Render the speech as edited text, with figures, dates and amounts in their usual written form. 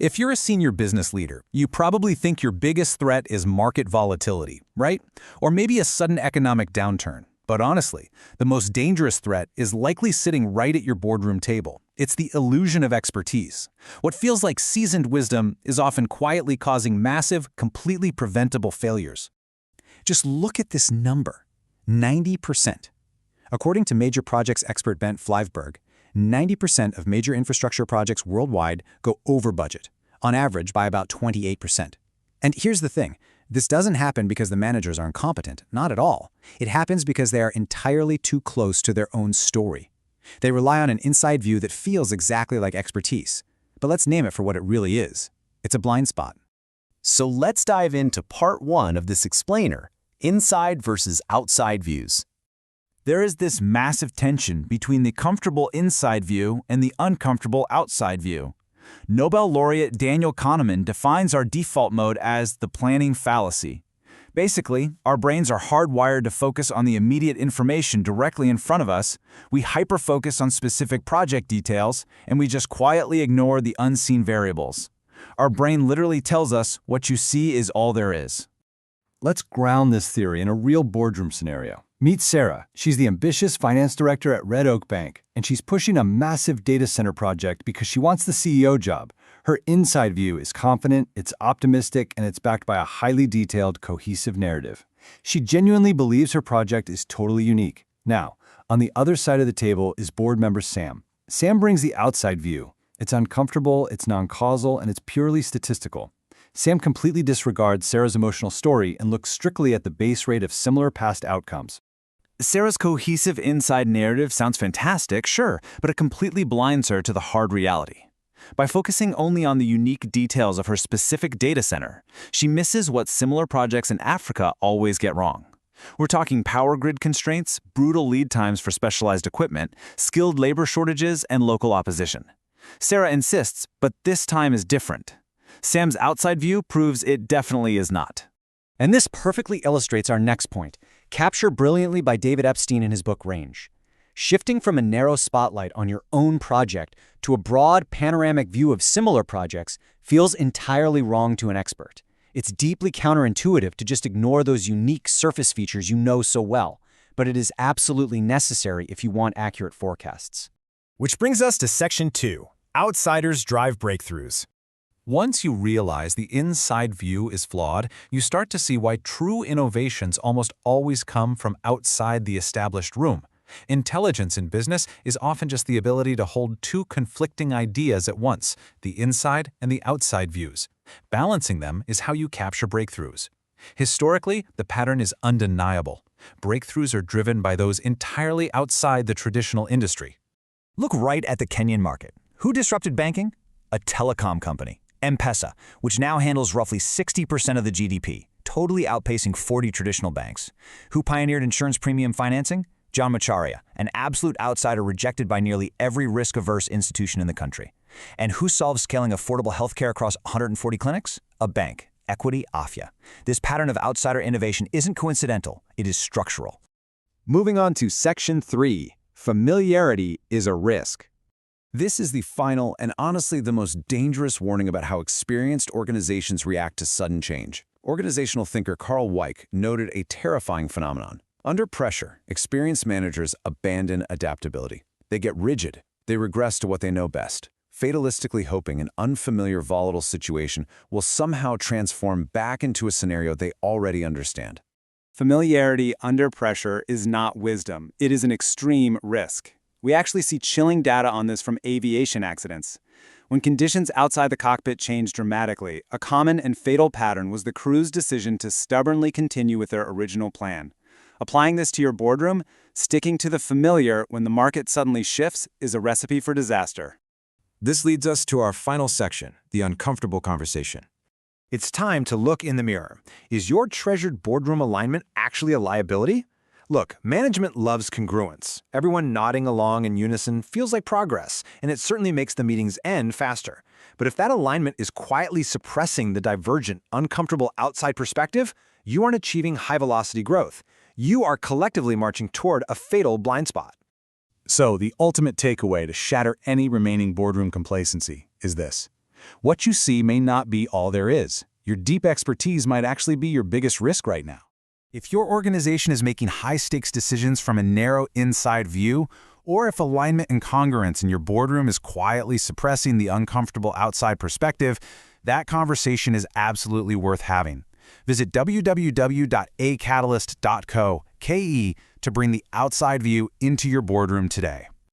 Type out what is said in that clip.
If you're a senior business leader, you probably think your biggest threat is market volatility, right? Or maybe a sudden economic downturn. But honestly, the most dangerous threat is likely sitting right at your boardroom table. It's the illusion of expertise. What feels like seasoned wisdom is often quietly causing massive, completely preventable failures. Just look at this number, 90%. According to major projects expert Bent Flyvberg, 90% of major infrastructure projects worldwide go over budget, on average by about 28%. And here's the thing, this doesn't happen because the managers are incompetent, not at all. It happens because they are entirely too close to their own story. They rely on an inside view that feels exactly like expertise. But let's name it for what it really is. It's a blind spot. So let's dive into part 1 of this explainer, inside versus outside views. There is this massive tension between the comfortable inside view and the uncomfortable outside view. Nobel laureate Daniel Kahneman defines our default mode as the planning fallacy. Basically, our brains are hardwired to focus on the immediate information directly in front of us, we hyper-focus on specific project details, and we just quietly ignore the unseen variables. Our brain literally tells us what you see is all there is. Let's ground this theory in a real boardroom scenario. Meet Sarah. She's the ambitious finance director at Red Oak Bank, and she's pushing a massive data center project because she wants the CEO job. Her inside view is confident, it's optimistic, and it's backed by a highly detailed, cohesive narrative. She genuinely believes her project is totally unique. Now, on the other side of the table is board member Sam. Sam brings the outside view. It's uncomfortable, it's non-causal, and it's purely statistical. Sam completely disregards Sarah's emotional story and looks strictly at the base rate of similar past outcomes. Sarah's cohesive inside narrative sounds fantastic, sure, but it completely blinds her to the hard reality. By focusing only on the unique details of her specific data center, she misses what similar projects in Africa always get wrong. We're talking power grid constraints, brutal lead times for specialized equipment, skilled labor shortages, and local opposition. Sarah insists, but this time is different. Sam's outside view proves it definitely is not. And this perfectly illustrates our next point, captured brilliantly by David Epstein in his book Range. Shifting from a narrow spotlight on your own project to a broad, panoramic view of similar projects feels entirely wrong to an expert. It's deeply counterintuitive to just ignore those unique surface features you know so well, but it is absolutely necessary if you want accurate forecasts. Which brings us to Section 2, Outsiders Drive Breakthroughs. Once you realize the inside view is flawed, you start to see why true innovations almost always come from outside the established room. Intelligence in business is often just the ability to hold two conflicting ideas at once, the inside and the outside views. Balancing them is how you capture breakthroughs. Historically, the pattern is undeniable. Breakthroughs are driven by those entirely outside the traditional industry. Look right at the Kenyan market. Who disrupted banking? A telecom company, M-Pesa, which now handles roughly 60% of the GDP, totally outpacing 40 traditional banks. Who pioneered insurance premium financing? John Macharia, an absolute outsider rejected by nearly every risk-averse institution in the country. And who solved scaling affordable healthcare across 140 clinics? A bank, Equity Afya. This pattern of outsider innovation isn't coincidental, it is structural. Moving on to Section 3, Familiarity is a risk. This is the final and honestly the most dangerous warning about how experienced organizations react to sudden change. Organizational thinker Carl Weick noted a terrifying phenomenon. Under pressure, experienced managers abandon adaptability. They get rigid. They regress to what they know best, fatalistically hoping an unfamiliar, volatile situation will somehow transform back into a scenario they already understand. Familiarity under pressure is not wisdom. It is an extreme risk. We actually see chilling data on this from aviation accidents. When conditions outside the cockpit changed dramatically, a common and fatal pattern was the crew's decision to stubbornly continue with their original plan. Applying this to your boardroom, sticking to the familiar when the market suddenly shifts is a recipe for disaster. This leads us to our final section, the uncomfortable conversation. It's time to look in the mirror. Is your treasured boardroom alignment actually a liability? Look, management loves congruence. Everyone nodding along in unison feels like progress, and it certainly makes the meetings end faster. But if that alignment is quietly suppressing the divergent, uncomfortable outside perspective, you aren't achieving high-velocity growth. You are collectively marching toward a fatal blind spot. So, the ultimate takeaway to shatter any remaining boardroom complacency is this. What you see may not be all there is. Your deep expertise might actually be your biggest risk right now. If your organization is making high-stakes decisions from a narrow inside view, or if alignment and congruence in your boardroom is quietly suppressing the uncomfortable outside perspective, that conversation is absolutely worth having. Visit www.acatalyst.co to bring the outside view into your boardroom today.